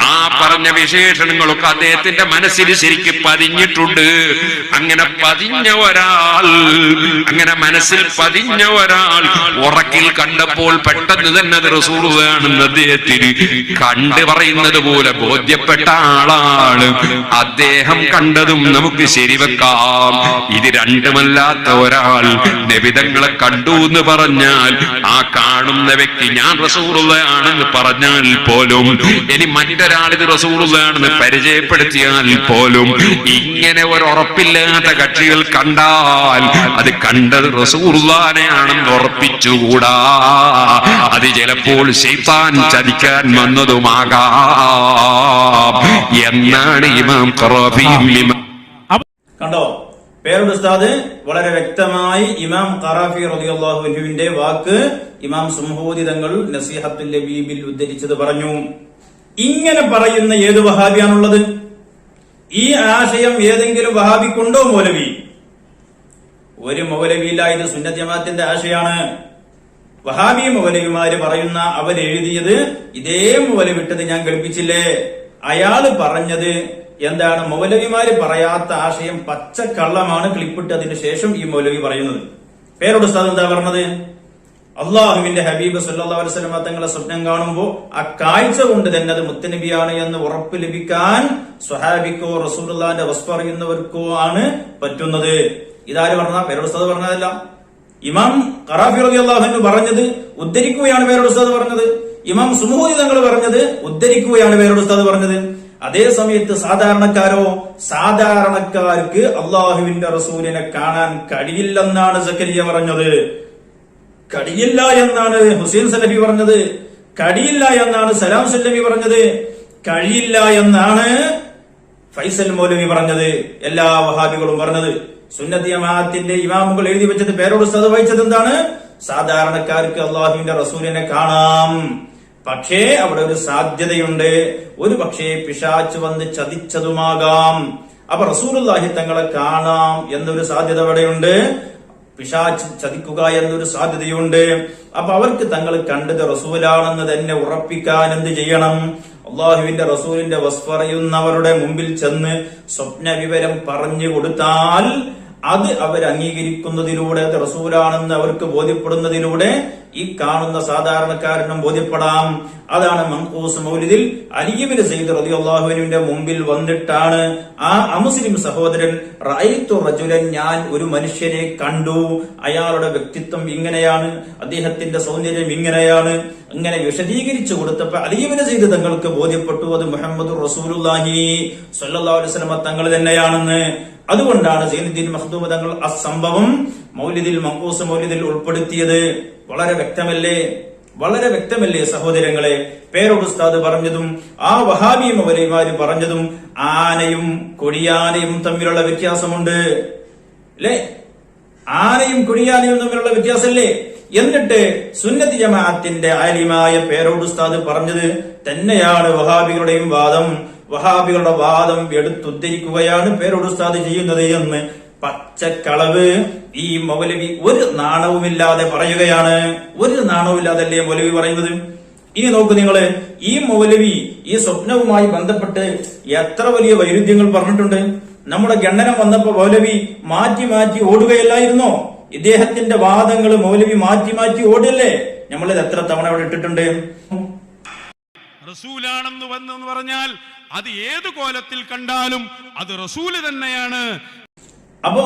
ആ പറഞ്ഞ വിശേഷണങ്ങളൊക്കെ അദ്ദേഹത്തിന്റെ മനസ്സിൽ ശരിക്ക് പതിഞ്ഞിട്ടുണ്ട്. അങ്ങനെ പതിഞ്ഞ ഒരാൾ, അങ്ങനെ മനസ്സിൽ പതിഞ്ഞ ഒരാൾ ഉറക്കിൽ കണ്ടപ്പോൾ പെട്ടെന്ന് തന്നെ അത് റസൂലുള്ളയാണെന്ന് അദ്ദേഹത്തിന് കണ്ടു പറയുന്നത് പോലെ ബോധ്യപ്പെട്ട ആളാണ്. അദ്ദേഹം കണ്ടതും നമുക്ക് ശരിവെക്കാം. ഇത് രണ്ടുമല്ലാത്ത ഒരാൾ നബിതങ്ങളെ കണ്ടു എന്ന് പറഞ്ഞാൽ, ആ കാണുന്ന വ്യക്തി ഞാൻ റസൂലുള്ളയാണെന്ന് പറഞ്ഞാൽ പോലും, ഇനി മറ്റൊരാൾ ഇത് റസൂലുള്ളയാണെന്ന് പരിചയപ്പെടുത്തിയാൽ പോലും, ഇങ്ങനെ ഒരു ഉറപ്പില്ലാത്ത കക്ഷികൾ കണ്ടാൽ അത് കണ്ടത് റസൂലുള്ളാനെയാണെന്ന് ഉറപ്പിച്ചുകൂടാ. അത് ചിലപ്പോൾ ശൈത്താൻ ചതിക്കാൻ വന്നതുമാകാം എന്നാണ് ഇമാം ഖറാഫി. കണ്ടോ, പേരുടെ ഉസ്താദ് വളരെ വ്യക്തമായി ഇമാം ഖറാഫി റളിയല്ലാഹു അൻഹുവിന്റെ വാക്ക് ഇമാം സുംഹൂദി തങ്ങൾ നസീഹത്തുൽ ലബീബിൽ ഉദ്ധരിച്ചത് പറഞ്ഞു. ഇങ്ങനെ പറയുന്ന ഏത് വഹാബിയാണുള്ളത്? ഈ ആശയം ഏതെങ്കിലും വഹാബിക്കുണ്ടോ മൗലവി? ഒരു മൗലവിയില്ല. ഇത് സുന്നത്ത് ജമാഅത്തിന്റെ ആശയാണ്. വഹാബി മൗലവിമാര് പറയുന്ന, അവരെഴുതിയത് ഇതേ മൗലവിട്ടത് ഞാൻ കേൾപ്പിച്ചില്ലേ? അയാള് പറഞ്ഞത് എന്താണ്? മൗലവിമാര് പറയാത്ത ആശയം പച്ചക്കള്ളമാണ്. ക്ലിപ്പിട്ട് അതിന് ശേഷം ഈ മൗലവി പറയുന്നത്. പേരോട് ഉസ്താദ് എന്താ പറഞ്ഞത്? അള്ളാഹുവിന്റെ ഹബീബ് സല്ലല്ലാഹു അലൈഹി വസല്ലം തങ്ങളെ സ്വപ്നം കാണുമ്പോൾ ആ കാഴ്ച കൊണ്ട് തന്നെ അത് മുത്തനബിയാണ് എന്ന് ഉറപ്പ് ലഭിക്കാൻ സ്വഹാബിക്കോ റസൂലുള്ളാഹിന്റെ വസ്ഫ് അറിയുന്നവർക്കോ ആണ് പറ്റുന്നത്. ഇതാര് പറഞ്ഞ? പേരോട് ഉസ്താദ് പറഞ്ഞതല്ല. ഇമാം ഖറാഫി റളിയല്ലാഹു അൻഹു പറഞ്ഞത് ഉദ്ധരിക്കുകയാണ് പേരോട് ഉസ്താദ് പറഞ്ഞത്. ഇമാം സുമൂഹി തങ്ങൾ പറഞ്ഞത് ഉദ്ധരിക്കുകയാണ് പേരോട് ഉസ്താദ് പറഞ്ഞത്. അതേ സമയത്ത് സാധാരണക്കാർക്ക് അള്ളാഹുവിന്റെ റസൂലിനെ കാണാൻ കഴിയില്ലെന്നാണ് സക്കരിയ പറഞ്ഞത്. കഴിയില്ല എന്നാണ് ഹുസൈൻ സലഫി പറഞ്ഞത്. കഴിയില്ല എന്നാണ് സലാം സല്ലമി പറഞ്ഞത്. കഴിയില്ല എന്നാണ് ഫൈസൽ മൗലവി പറഞ്ഞത്. എല്ലാ വഹാബികളും പറഞ്ഞത്. സുന്നത്തി ജമാഅത്തിന്റെ ഇമാമുകൾ എഴുതി വെച്ചത് പേരോട് ഉസ്താദ് വായിച്ചത് എന്താണ്? സാധാരണക്കാർക്ക് അള്ളാഹുവിന്റെ റസൂലിനെ കാണാം, പക്ഷേ അവിടെ ഒരു സാധ്യതയുണ്ട്. ഒരു പക്ഷേ പിശാച്ച് വന്ന് ചതിച്ചതുമാകാം. അപ്പൊ റസൂലുള്ളാഹി തങ്ങളെ കാണാം എന്നൊരു സാധ്യത അവിടെയുണ്ട്. പിശാച്ച് ചതിക്കുക എന്നൊരു സാധ്യതയുണ്ട്. അപ്പൊ അവർക്ക് തങ്ങൾ കണ്ടത് റസൂലാണെന്ന് തന്നെ ഉറപ്പിക്കാൻ എന്ത് ചെയ്യണം? അള്ളാഹുവിന്റെ റസൂലിന്റെ വസ്ഫ് അറിയുന്നവരുടെ മുമ്പിൽ ചെന്ന് സ്വപ്ന വിവരം പറഞ്ഞു കൊടുത്താൽ അത് അവർ അംഗീകരിക്കുന്നതിലൂടെ അത് റസൂലാണെന്ന് അവർക്ക് ബോധ്യപ്പെടുന്നതിലൂടെ ഈ കാണുന്ന സാധാരണക്കാരനും ബോധ്യപ്പെടാം. അതാണ് മൻഖൂസ് മൗലിദിൽ അലി ഇബ്നു സയ്യിദ് റളിയല്ലാഹു അൻഹുവിന്റെ മുമ്പിൽ വന്നിട്ടാണ് ആ അമുസ്ലിം സഹോദരൻ റഅയ്തു റജുലൻ, ഞാൻ ഒരു മനുഷ്യനെ കണ്ടു, അയാളുടെ വ്യക്തിത്വം ഇങ്ങനെയാണ്, അദ്ദേഹത്തിന്റെ സൗന്ദര്യം ഇങ്ങനെയാണ്, ഇങ്ങനെ വിശദീകരിച്ചു കൊടുത്തപ്പോ അലി ഇബ്നു സയ്യിദ് തങ്ങൾക്ക് ബോധ്യപ്പെട്ടു അത് മുഹമ്മദുർ റസൂലുള്ളാഹി സ്വല്ലല്ലാഹു അലൈഹി വസല്ലം തങ്ങൾ തന്നെയാണെന്ന്. അതുകൊണ്ടാണ് സൈനുദ്ദീൻ മഖ്ദൂം തങ്ങൾ ആ സംഭവം മൗലിദിൽ മൻഖൂസ് മൗലിദിൽ ഉൾപ്പെടുത്തിയത്. വളരെ വ്യക്തമല്ലേ? വളരെ വ്യക്തമല്ലേ സഹോദരങ്ങളെ? പേരോട് ഉസ്താദ് പറഞ്ഞതും ആ വഹാബി മൗലവിമാര് പറഞ്ഞതും ആനയും കൊടിയാനയും തമ്മിലുള്ള വ്യത്യാസമുണ്ട് അല്ലേ? ആനയും കൊടിയാനയും തമ്മിലുള്ള വ്യത്യാസമല്ലേ? എന്നിട്ട് സുന്നത്തി ജമാഅത്തിന്റെ ആലിമായ പേരോട് ഉസ്താദ് പറഞ്ഞത് തന്നെയാണ് വഹാബികളുടെയും വാദം. വഹാബികളുടെ വാദം എടുത്തുദ്ധരിക്കുകയാണ് പേരോട് ഉസ്താദ് ചെയ്യുന്നത് എന്ന് പച്ചക്കളവ് ഈ മൗലവി ഒരു നാണവുമില്ലാതെ പറയുകയാണ്. ഒരു നാണവുമില്ലാതല്ലേ മൗലവി പറയുന്നത്? ഇനി നോക്കൂ നിങ്ങള്, ഈ മൗലവി ഈ സ്വപ്നവുമായി ബന്ധപ്പെട്ട് എത്ര വലിയ വൈരുദ്ധ്യങ്ങൾ പറഞ്ഞിട്ടുണ്ട്. നമ്മുടെ ഖണ്ഡനം വന്നപ്പോ മൗലവി മാറ്റി മാറ്റി ഓടുകയല്ലായിരുന്നോ? ഇദ്ദേഹത്തിന്റെ വാദങ്ങൾ മൗലവി മാറ്റി മാറ്റി ഓടല്ലേ? നമ്മളിത് എത്ര തവണ അവിടെ ഇട്ടിട്ടുണ്ട്. റസൂലാണെന്ന് വന്നെന്ന് പറഞ്ഞാൽ അത് ഏത് കോലത്തിൽ കണ്ടാലും അത് റസൂല് തന്നെയാണ്. അപ്പോ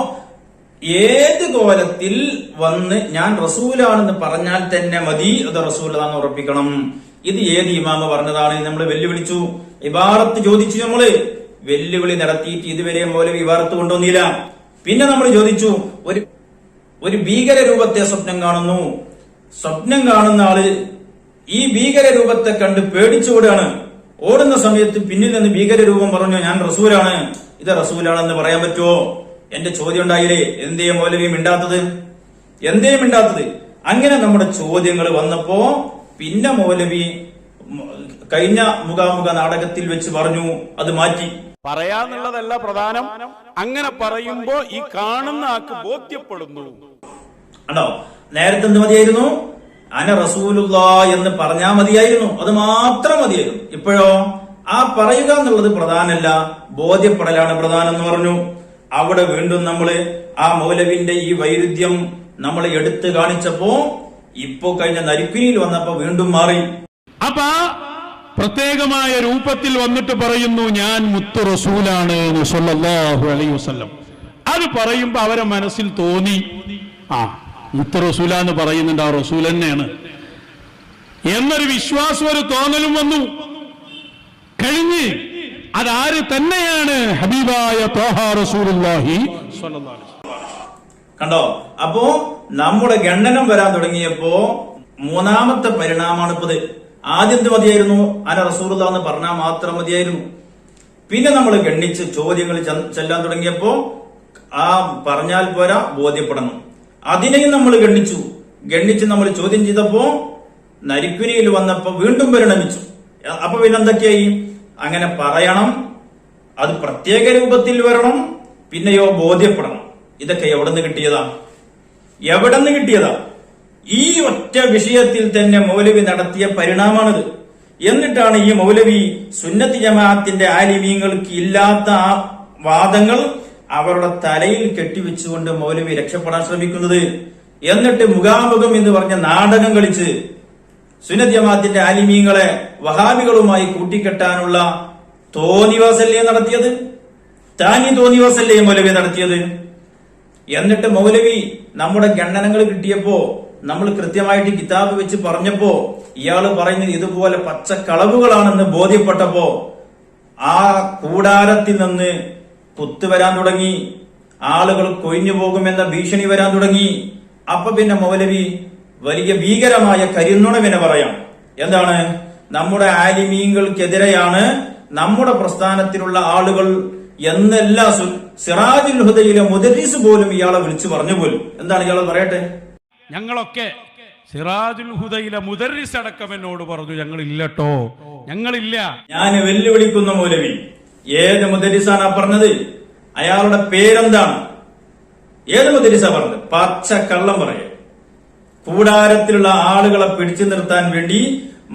ഏത് കോലത്തിൽ വന്ന് ഞാൻ റസൂലാണെന്ന് പറഞ്ഞാൽ തന്നെ മതി, അത് റസൂലാണെന്ന് ഉറപ്പിക്കണം. ഇത് ഏത് ഇമാമ പറഞ്ഞതാണ്? നമ്മൾ വെല്ലുവിളിച്ചു, ഇബാറത്ത് ചോദിച്ചു. നമ്മള് വെല്ലുവിളി നടത്തിയിട്ട് ഇതുവരെ മൗലവി ഇബാറത്ത് കൊണ്ടുവന്നില്ല. പിന്നെ നമ്മൾ ചോദിച്ചു, ഒരു ഭീകര രൂപത്തെ സ്വപ്നം കാണുന്നു. സ്വപ്നം കാണുന്ന ആള് ഈ ഭീകര രൂപത്തെ കണ്ട് പേടിച്ചോടാണ്. ഓടുന്ന സമയത്ത് പിന്നിൽ നിന്ന് ഭീകര രൂപം പറഞ്ഞു ഞാൻ റസൂലാണ്, ഇത് റസൂലാണെന്ന് പറയാൻ പറ്റുമോ? എന്റെ ചോദ്യം ഉണ്ടായില്ലേ? എന്തേ മൗലവി മിണ്ടാത്തത്? എന്തേ മിണ്ടാത്തത്? അങ്ങനെ നമ്മുടെ ചോദ്യങ്ങൾ വന്നപ്പോ പിന്നെ മൗലവി കഴിഞ്ഞ മുഖാമുഖ നാടകത്തിൽ വെച്ച് പറഞ്ഞു അത് മാറ്റി. പറയാന്നുള്ളതല്ല പ്രധാനം, അങ്ങനെ പറയുമ്പോ ഈ കാണുന്ന ആൾക്ക് ബോധ്യപ്പെടുന്നു. ആണോ? നേരത്തെ എന്ത് മതിയായിരുന്നു? അന റസൂലുള്ളാ എന്ന് പറഞ്ഞാ മതിയായിരുന്നു, അത് മാത്രം മതിയായിരുന്നു. ഇപ്പോഴോ ആ പറയുക എന്നുള്ളത് പ്രധാനമല്ല, ബോധ്യപ്പെടലാണ് പ്രധാനം എന്ന് പറഞ്ഞു. അവിടെ വീണ്ടും നമ്മള് ആ മൗലവിന്റെ ഈ വൈരുദ്ധ്യം നമ്മൾ എടുത്തു കാണിച്ചപ്പോ ഇപ്പോ കഴിഞ്ഞ നരിക്കുനിയിൽ വന്നപ്പോ വീണ്ടും മാറി. അപ്പൊ പ്രത്യേകമായ രൂപത്തിൽ വന്നിട്ട് പറയുന്നു ഞാൻ മുത്തു റസൂലാണ് സ്വല്ലല്ലാഹു അലൈഹി വസല്ലം. അത് പറയുമ്പോ അവരെ മനസ്സിൽ തോന്നി ആ മുത്തു റസൂലാന്ന് പറയുന്നുണ്ട്, ആ റസൂൽ തന്നെയാണ് എന്നൊരു വിശ്വാസം, ഒരു തോന്നലും വന്നു. കഴിഞ്ഞ് അതാര് തന്നെയാണ്? ഹബീബായ ത്വാഹ റസൂലുള്ളാഹി സ്വല്ലല്ലാഹു അലൈഹി വസല്ലം. കണ്ടോ? അപ്പോ നമ്മുടെ ഖണ്ഡനം വരാൻ തുടങ്ങിയപ്പോ മൂന്നാമത്തെ പരിണാമമാണ് ഇപ്പത്. ആദ്യത്തെ മതിയായിരുന്നു അന റസൂലുള്ളാഹി എന്ന് പറഞ്ഞാൽ മാത്രം മതിയായിരുന്നു. പിന്നെ നമ്മൾ ഗണ്ണിച്ച് ചോദ്യങ്ങൾ ചെല്ലാൻ തുടങ്ങിയപ്പോ ആ പറഞ്ഞാൽ പോരാ, ബോധ്യപ്പെടണം. അതിനെയും നമ്മൾ ഗണ്ണിച്ച് നമ്മൾ ചോദ്യം ചെയ്തപ്പോ നരിക്കുനിയിൽ വന്നപ്പോ വീണ്ടും പരിണമിച്ചു. അപ്പൊ പിന്നെന്തൊക്കെയായി? അങ്ങനെ പറയണം, അത് പ്രത്യേക രൂപത്തിൽ വരണം, പിന്നെയോ ബോധ്യപ്പെടണം. ഇതൊക്കെ എവിടെ നിന്ന് കിട്ടിയതാ? ഈ ഒറ്റ വിഷയത്തിൽ തന്നെ മൗലവി നടത്തിയ പരിണാമാണിത്. എന്നിട്ടാണ് ഈ മൗലവി സുന്നത്തി ജമാഅത്തിന്റെ ആലിമീങ്ങൾക്ക് ഇല്ലാത്ത ആ വാദങ്ങൾ അവരുടെ തലയിൽ കെട്ടിവെച്ചുകൊണ്ട് മൗലവി രക്ഷപ്പെടാൻ ശ്രമിക്കുന്നത്. എന്നിട്ട് മുഖാമുഖം എന്ന് പറഞ്ഞ നാടകം കളിച്ച് സുന്നത്ത് ജമാഅത്തിന്റെ ആലിമീങ്ങളെ വഹാബികളുമായി കൂട്ടിക്കെട്ടാനുള്ള തോന്നിവാസല്ലേ നടത്തിയത്? താനി തോന്നിവാസല്ലേ മൗലവി നടത്തിയത്? എന്നിട്ട് മൗലവി നമ്മുടെ ഗണ്ണനങ്ങൾ കിട്ടിയപ്പോ നമ്മൾ കൃത്യമായിട്ട് കിതാബ് വെച്ച് പറഞ്ഞപ്പോ ഇയാള് പറയുന്നത് ഇതുപോലെ പച്ചക്കളവുകളാണെന്ന് ബോധ്യപ്പെട്ടപ്പോ ആ കൂടാരത്തിൽ നിന്ന് കുത്ത് വരാൻ തുടങ്ങി, ആളുകൾ കൊഴിഞ്ഞു പോകുമെന്ന ഭീഷണി വരാൻ തുടങ്ങി. അപ്പൊ പിന്നെ മൗലവി വലിയ ഭീകരമായ കരിന്നുണവിനെ പറയാം. എന്താണ്? നമ്മുടെ ആലിമീങ്ങൾക്കെതിരെയാണ് നമ്മുടെ പ്രസ്ഥാനത്തിലുള്ള ആളുകൾ എന്നെല്ലാ സിറാജുൽ ഹുദയിലെ മുദരിസ് പോലും ഇയാളെ വിളിച്ചു പറഞ്ഞു പോലും. എന്താണ് ഇയാളെ പറയട്ടെ? ഞങ്ങളൊക്കെ സിറാജുൽ ഹുദയിലെ മുദരിസ് അടക്കം എന്നോട് പറഞ്ഞു ഞങ്ങളില്ലട്ടോ, ഞങ്ങളില്ല. ഞാൻ വെല്ലുവിളിക്കുന്ന മൗലവി ഏത് മുദരിസാണ് പറഞ്ഞത്? അയാളുടെ പേരെന്താണ്? ഏത് മുദരിസാ പറഞ്ഞത്? പച്ച കള്ളം പറയേ. കൂടാരത്തിലുള്ള ആളുകളെ പിടിച്ചു നിർത്താൻ വേണ്ടി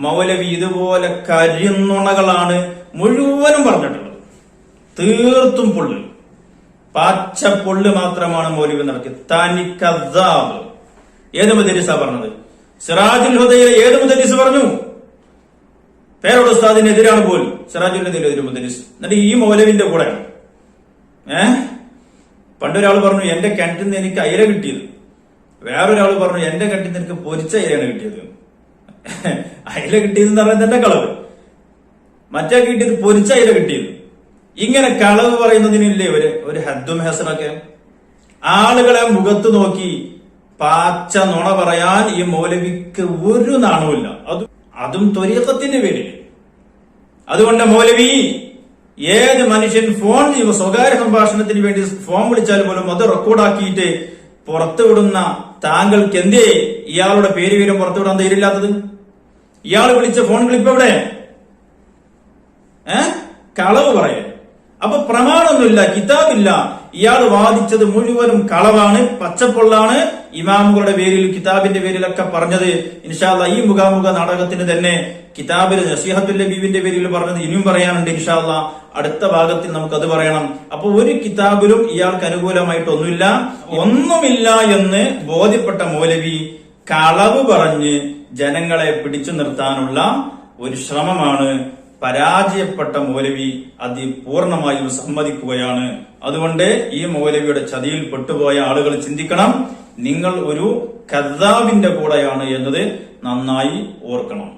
മൗലവി ഇതുപോലെ കരിന്നുണകളാണ് മുഴുവനും പറഞ്ഞിട്ടുള്ളത്. തീർത്തും പൊള്ളു, പച്ച പൊള്ളു മാത്രമാണ് മൗലവി നടത്തിയത്. തനിക്കദ്ദാബ്. ഏത് മുദരിസാ പറഞ്ഞത്? സിറാജുൽ ഹുദയിലെ ഏത് മുദരിസ് പറഞ്ഞു? പേരോട് ഉസ്താദിനെതിരാണ് പോലും സിറാജുൽ ഹുദയിലെ ഒരു മുദരിസ്. എന്നിട്ട് ഈ മൗലവിന്റെ കൂടെ പണ്ടൊരാൾ പറഞ്ഞു എന്റെ കിണറ്റിൽ നിന്ന് എനിക്ക് അയില കിട്ടിയത്, വേറൊരാൾ പറഞ്ഞു എന്റെ കിണറ്റിൽ നിന്ന് എനിക്ക് പൊരിച്ച അയിലാണ് കിട്ടിയത്. അയില കിട്ടിയതെന്ന് പറഞ്ഞാൽ എന്റെ കളവ്, മറ്റേ കിട്ടിയത് പൊരിച്ച അയില കിട്ടിയത്. ഇങ്ങനെ കളവ് പറയുന്നതിനില്ലേ ഒരു ഹദ്ദും ഹസനൊക്കെ? ആളുകളെ മുഖത്ത് നോക്കി പാച്ച നുണ പറയാൻ ഈ മൗലവിക്ക് ഒരു നാണവുമില്ല, അതും ത്വരീഖത്തിന്റെ പേരിൽ. അതുകൊണ്ട് മൗലവി ഏത് മനുഷ്യൻ ഫോൺ ചെയ്യുമ്പോൾ സ്വകാര്യ സംഭാഷണത്തിന് വേണ്ടി ഫോൺ വിളിച്ചാൽ പോലും അത് റെക്കോർഡാക്കിയിട്ട് പുറത്തുവിടുന്ന താങ്കൾക്ക് എന്തേ ഇയാളുടെ പേര് വീരം പുറത്തുവിടാൻ ധൈര്യമില്ലാത്തത്? ഇയാൾ വിളിച്ച ഫോൺ ക്ലിപ്പ് എവിടെ? കളവ് പറയേ. അപ്പൊ പ്രമാണമൊന്നുമില്ല, കിതാബില്ല. ഇയാൾ വാദിച്ചത് മുഴുവനും കളവാണ്, പച്ചപ്പൊള്ളാണ്. ഇമാമുകളുടെ പേരിൽ കിതാബിന്റെ പേരിലൊക്കെ പറഞ്ഞത് ഇൻഷാ അല്ലാഹ് ഈ മുഖാമുഖ നാടകത്തിന് തന്നെ കിതാബിൽ നസീഹത്തുൽ ലബീബിന്റെ പേരിൽ പറഞ്ഞത് ഇനിയും പറയാനുണ്ട്. ഇൻഷാ അല്ലാഹ് അടുത്ത ഭാഗത്തിൽ നമുക്കത് പറയണം. അപ്പൊ ഒരു കിതാബിലും ഇയാൾക്ക് അനുകൂലമായിട്ടൊന്നുമില്ല, ഒന്നുമില്ല എന്ന് ബോധ്യപ്പെട്ട മൗലവി കളവ് പറഞ്ഞ് ജനങ്ങളെ പിടിച്ചു നിർത്താനുള്ള ഒരു ശ്രമമാണ്. പരാജയപ്പെട്ട മൗലവി അത് പൂർണ്ണമായും സമ്മതിക്കുകയാണ്. അതുകൊണ്ട് ഈ മൗലവിയുടെ ചതിയിൽ പെട്ടുപോയ ആളുകൾ ചിന്തിക്കണം, നിങ്ങൾ ഒരു കദ്ദാബിന്റെ കൂടെയാണ് എന്നത് നന്നായി ഓർക്കണം.